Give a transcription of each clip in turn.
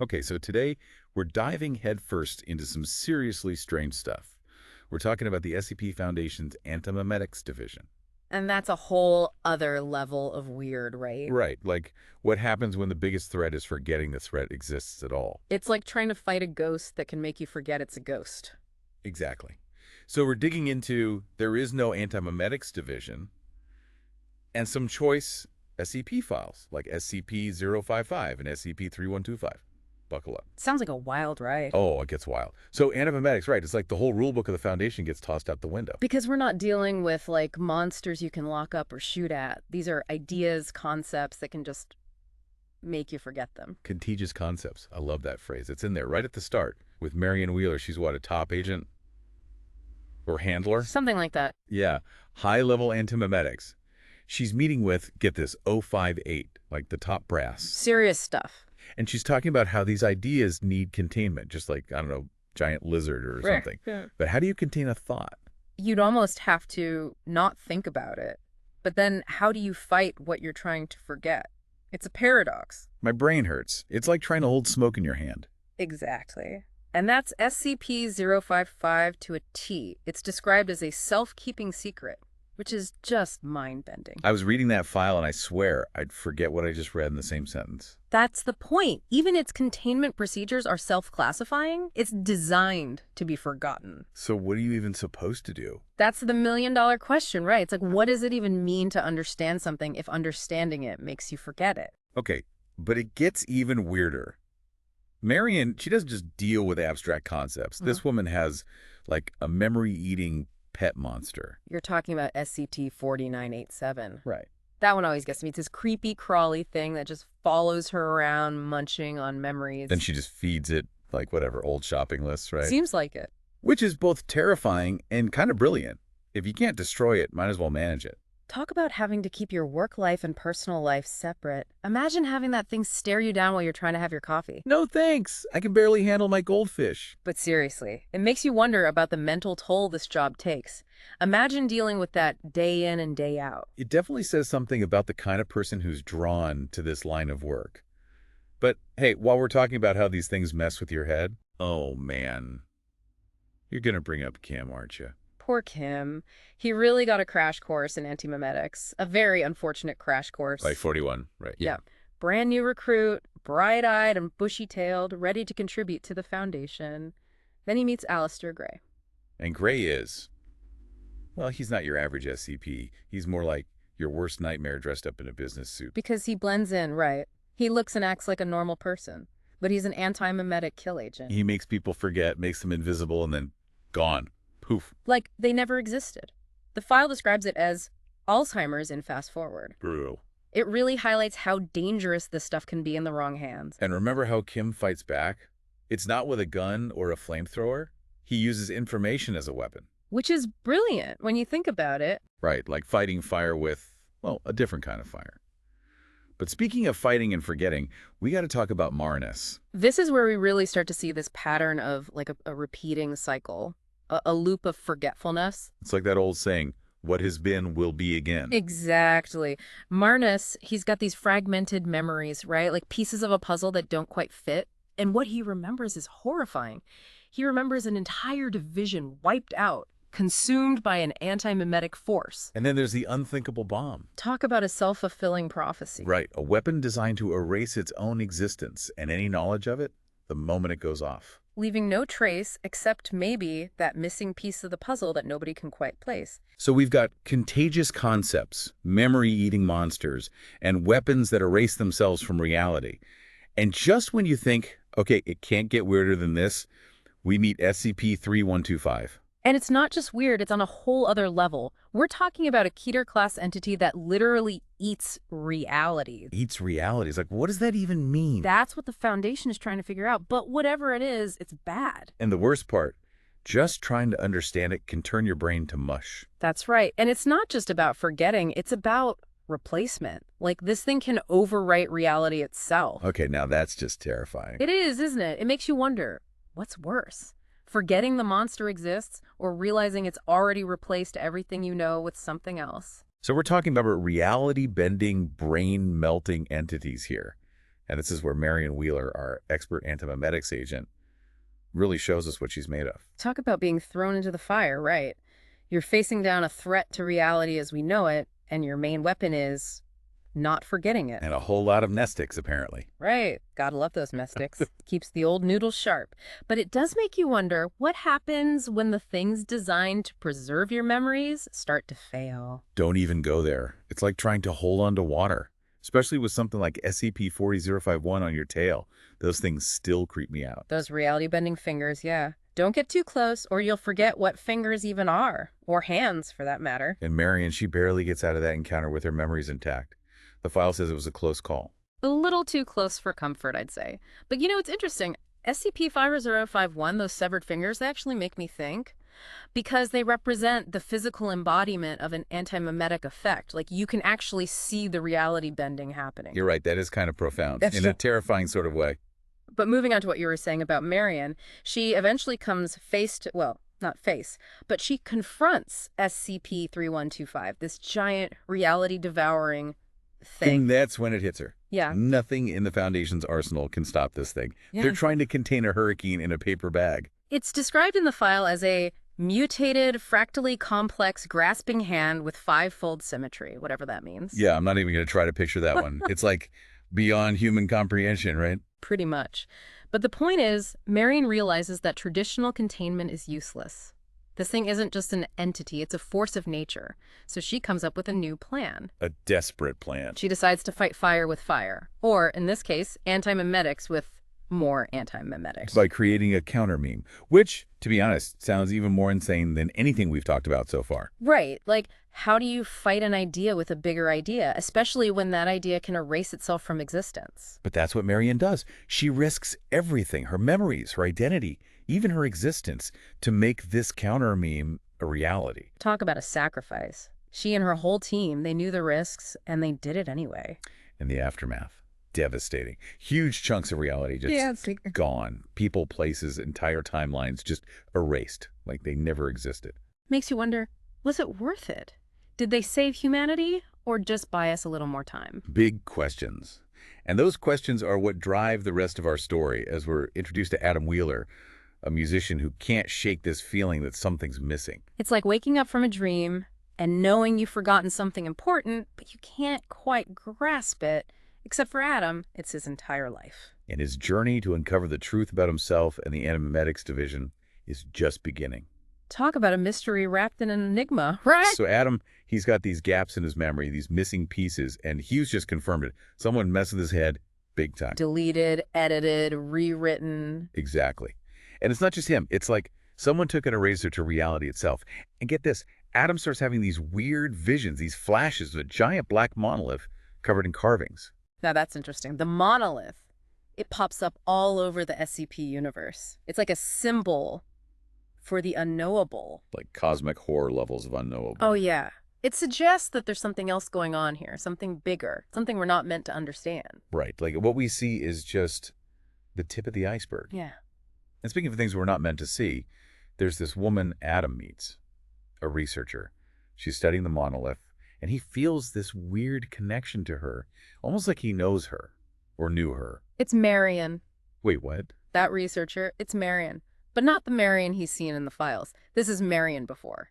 Okay, so today we're diving headfirst into some seriously strange stuff. We're talking about the SCP Foundation's Antimemetics division. And that's a whole other level of weird, right? Right, like what happens when the biggest threat is forgetting the threat exists at all. It's like trying to fight a ghost that can make you forget it's a ghost. Exactly. So we're digging into there is no Antimemetics division and some choice SCP files like SCP-055 and SCP-3125. Buckle up. Sounds like a wild ride. Oh, it gets wild. So antimemetics, right, it's like the whole rule book of the Foundation gets tossed out the window. Because we're not dealing with like monsters you can lock up or shoot at. These are ideas, concepts that can just make you forget them. Contagious concepts. I love that phrase. It's in there right at the start. With Marion Wheeler, she's what, a top agent or handler? Something like that. Yeah, high-level antimemetics. She's meeting with, get this, 058, like the top brass. Serious stuff. And she's talking about how these ideas need containment, just like, I don't know, giant lizard or something. Yeah. But how do you contain a thought? You'd almost have to not think about it. But then how do you fight what you're trying to forget? It's a paradox. My brain hurts. It's like trying to hold smoke in your hand. Exactly. And that's SCP-055 to a T. It's described as a self-keeping secret, which is just mind-bending. I was reading that file and I swear I'd forget what I just read in the same sentence. That's the point. Even its containment procedures are self-classifying. It's designed to be forgotten. So what are you even supposed to do? That's the million-dollar question, right? It's like, what does it even mean to understand something if understanding it makes you forget it? Okay, but it gets even weirder. Marion, she doesn't just deal with abstract concepts. This woman has, like, a memory-eating pet monster. You're talking about SCP-4987. Right. That one always gets me. It's this creepy, crawly thing that just follows her around, munching on memories. Then she just feeds it, like, whatever, old shopping lists, right? Seems like it. Which is both terrifying and kind of brilliant. If you can't destroy it, might as well manage it. Talk about having to keep your work life and personal life separate. Imagine having that thing stare you down while you're trying to have your coffee. No thanks. I can barely handle my goldfish. But seriously, it makes you wonder about the mental toll this job takes. Imagine dealing with that day in and day out. It definitely says something about the kind of person who's drawn to this line of work. But hey, while we're talking about how these things mess with your head, oh man, you're going to bring up Kim, aren't you? Poor Kim. He really got a crash course in antimemetics. A very unfortunate crash course. Like 41, right? Yeah. Brand new recruit, bright-eyed and bushy-tailed, ready to contribute to the Foundation. Then he meets Alistair Gray. And Gray is, well, he's not your average SCP. He's more like your worst nightmare dressed up in a business suit. Because he blends in, right? He looks and acts like a normal person. But he's an anti-memetic kill agent. He makes people forget, makes them invisible, and then gone. Poof. Like they never existed. The file describes it as Alzheimer's in fast forward. Brutal. It really highlights how dangerous this stuff can be in the wrong hands. And remember how Kim fights back? It's not with a gun or a flamethrower. He uses information as a weapon. Which is brilliant when you think about it. Right, like fighting fire with, well, a different kind of fire. But speaking of fighting and forgetting, we got to talk about Marnus. This is where we really start to see this pattern of like a repeating cycle. A loop of forgetfulness. It's like that old saying, what has been will be again. Exactly. Marnus, he's got these fragmented memories, right? Like pieces of a puzzle that don't quite fit. And what he remembers is horrifying. He remembers an entire division wiped out, consumed by an anti-memetic force. And then there's the unthinkable bomb. Talk about a self-fulfilling prophecy. Right, a weapon designed to erase its own existence and any knowledge of it the moment it goes off. Leaving no trace except maybe that missing piece of the puzzle that nobody can quite place. So we've got contagious concepts, memory-eating monsters, and weapons that erase themselves from reality. And just when you think, okay, it can't get weirder than this, we meet SCP-3125. And it's not just weird, it's on a whole other level. We're talking about a Keter-class entity that literally eats reality. Eats realities. Like, what does that even mean? That's what the Foundation is trying to figure out. But whatever it is, it's bad. And the worst part, just trying to understand it can turn your brain to mush. That's right. And it's not just about forgetting, it's about replacement. Like, this thing can overwrite reality itself. Okay, now that's just terrifying. It is, isn't it? It makes you wonder, what's worse? Forgetting the monster exists or realizing it's already replaced everything you know with something else? So we're talking about reality-bending, brain-melting entities here. And this is where Marion Wheeler, our expert antimemetics agent, really shows us what she's made of. Talk about being thrown into the fire, right? You're facing down a threat to reality as we know it, and your main weapon is not forgetting it. And a whole lot of nest eggs, apparently. Right. Gotta love those mystics. Keeps the old noodles sharp. But it does make you wonder what happens when the things designed to preserve your memories start to fail. Don't even go there. It's like trying to hold on to water, especially with something like SCP-40051 on your tail. Those things still creep me out. Those reality-bending fingers, yeah. Don't get too close or you'll forget what fingers even are. Or hands, for that matter. And Marion, she barely gets out of that encounter with her memories intact. The file says it was a close call. A little too close for comfort, I'd say. But you know, it's interesting. SCP-5051, those severed fingers, they actually make me think because they represent the physical embodiment of an antimemetic effect. Like, you can actually see the reality bending happening. You're right. That is kind of profound That's in true. a terrifying sort of way. But moving on to what you were saying about Marion, she eventually comes face to, well, not face, but she confronts SCP-3125, this giant reality-devouring thing. And that's when it hits her. Yeah. Nothing in the Foundation's arsenal can stop this thing. Yeah. They're trying to contain a hurricane in a paper bag. It's described in the file as a mutated, fractally complex, grasping hand with five-fold symmetry, whatever that means. Yeah, I'm not even going to try to picture that one. It's like beyond human comprehension, right? Pretty much. But the point is, Marion realizes that traditional containment is useless. This thing isn't just an entity, it's a force of nature. So she comes up with a new plan. A desperate plan. She decides to fight fire with fire. Or, in this case, antimemetics with more antimemetics. By creating a counter meme, which, to be honest, sounds even more insane than anything we've talked about so far. Right. Like, how do you fight an idea with a bigger idea, especially when that idea can erase itself from existence? But that's what Marion does. She risks everything, her memories, her identity, even her existence, to make this counter meme a reality. Talk about a sacrifice. She and her whole team, they knew the risks, and they did it anyway. In the aftermath, devastating. Huge chunks of reality just gone. People, places, entire timelines just erased, like they never existed. Makes you wonder, was it worth it? Did they save humanity, or just buy us a little more time? Big questions. And those questions are what drive the rest of our story as we're introduced to Adam Wheeler, a musician who can't shake this feeling that something's missing. It's like waking up from a dream and knowing you've forgotten something important, but you can't quite grasp it. Except for Adam, it's his entire life. And his journey to uncover the truth about himself and the Antimemetics division is just beginning. Talk about a mystery wrapped in an enigma, right? So Adam, he's got these gaps in his memory, these missing pieces, and Hughes just confirmed it. Someone messed with his head big time. Deleted, edited, rewritten. Exactly. And it's not just him. It's like someone took an eraser to reality itself. And get this, Adam starts having these weird visions, these flashes of a giant black monolith covered in carvings. Now that's interesting. The monolith, it pops up all over the SCP universe. It's like a symbol for the unknowable. Like cosmic horror levels of unknowable. Oh, yeah. It suggests that there's something else going on here, something bigger, something we're not meant to understand. Right. Like what we see is just the tip of the iceberg. Yeah. And speaking of things we're not meant to see, there's this woman Adam meets, a researcher. She's studying the monolith, and he feels this weird connection to her, almost like he knows her or knew her. It's Marion. Wait, what? That researcher, it's Marion. But not the Marion he's seen in the files. This is Marion before.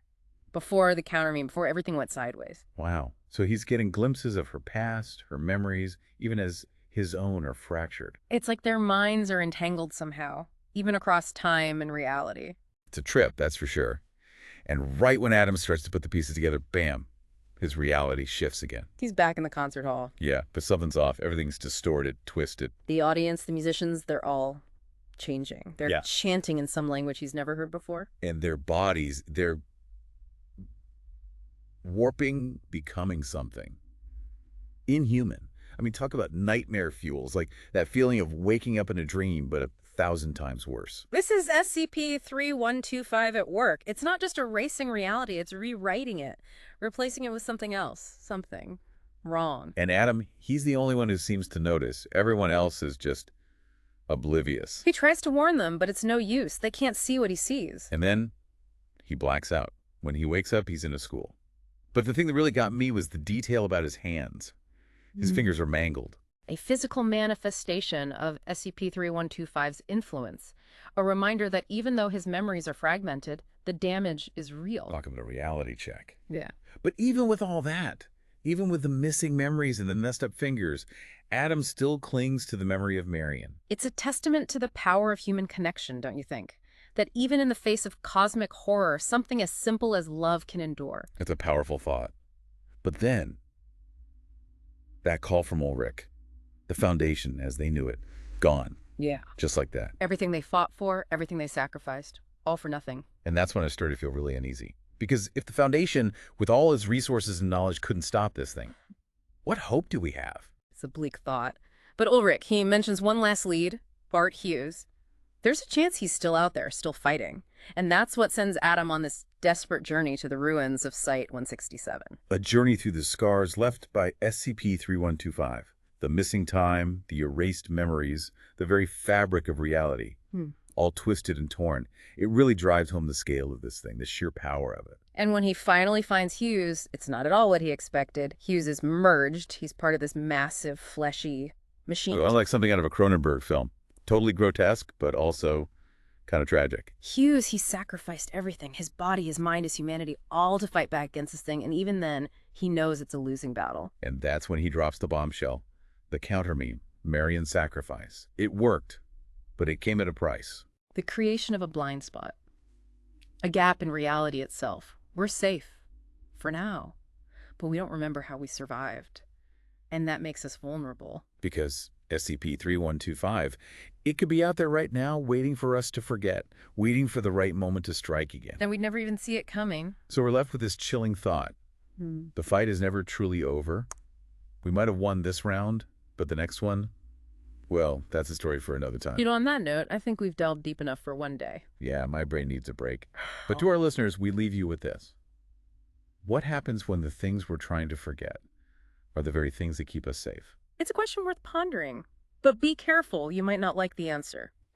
Before the counter meme, before everything went sideways. Wow. So he's getting glimpses of her past, her memories, even as his own are fractured. It's like their minds are entangled somehow, even across time and reality. It's a trip, that's for sure. And right when Adam starts to put the pieces together, bam, his reality shifts again. He's back in the concert hall. Yeah, but something's off. Everything's distorted, twisted. The audience, the musicians, they're all changing. They're Yeah. chanting in some language he's never heard before. And their bodies, they're warping, becoming something inhuman. I mean, talk about nightmare fuels, like that feeling of waking up in a dream, but 1,000 times worse. This is SCP-3125 at work. It's not just erasing reality, it's rewriting it, replacing it with something else, something wrong. And Adam, he's the only one who seems to notice. Everyone else is just oblivious. He tries to warn them, but it's no use. They can't see what he sees. And then he blacks out. When he wakes up, he's in a school. But the thing that really got me was the detail about his hands. His fingers are mangled. A physical manifestation of SCP-3125's influence, a reminder that even though his memories are fragmented, the damage is real. Talk about a reality check. Yeah. But even with all that, even with the missing memories and the messed up fingers, Adam still clings to the memory of Marion. It's a testament to the power of human connection, don't you think? That even in the face of cosmic horror, something as simple as love can endure. It's a powerful thought. But then, that call from Ulrich, the Foundation as they knew it, gone. Yeah. Just like that. Everything they fought for, everything they sacrificed, all for nothing. And that's when I started to feel really uneasy. Because if the Foundation, with all its resources and knowledge, couldn't stop this thing, what hope do we have? It's a bleak thought. But Ulrich, he mentions one last lead, Bart Hughes. There's a chance he's still out there, still fighting. And that's what sends Adam on this desperate journey to the ruins of Site-167. A journey through the scars left by SCP-3125. The missing time, the erased memories, the very fabric of reality. All twisted and torn. It really drives home the scale of this thing, the sheer power of it. And when he finally finds Hughes, it's not at all what he expected. Hughes is merged. He's part of this massive, fleshy machine. Unlike something out of a Cronenberg film. Totally grotesque, but also kind of tragic. Hughes, he sacrificed everything. His body, his mind, his humanity, all to fight back against this thing. And even then, he knows it's a losing battle. And that's when he drops the bombshell. The counter meme, Marion's sacrifice. It worked, but it came at a price. The creation of a blind spot. A gap in reality itself. We're safe. For now. But we don't remember how we survived. And that makes us vulnerable. Because SCP-3125, it could be out there right now waiting for us to forget, waiting for the right moment to strike again. And we'd never even see it coming. So we're left with this chilling thought. The fight is never truly over. We might have won this round, but the next one, well, that's a story for another time. You know, on that note, I think we've delved deep enough for one day. Yeah, my brain needs a break. But to our listeners, we leave you with this. What happens when the things we're trying to forget are the very things that keep us safe? It's a question worth pondering. But be careful, you might not like the answer.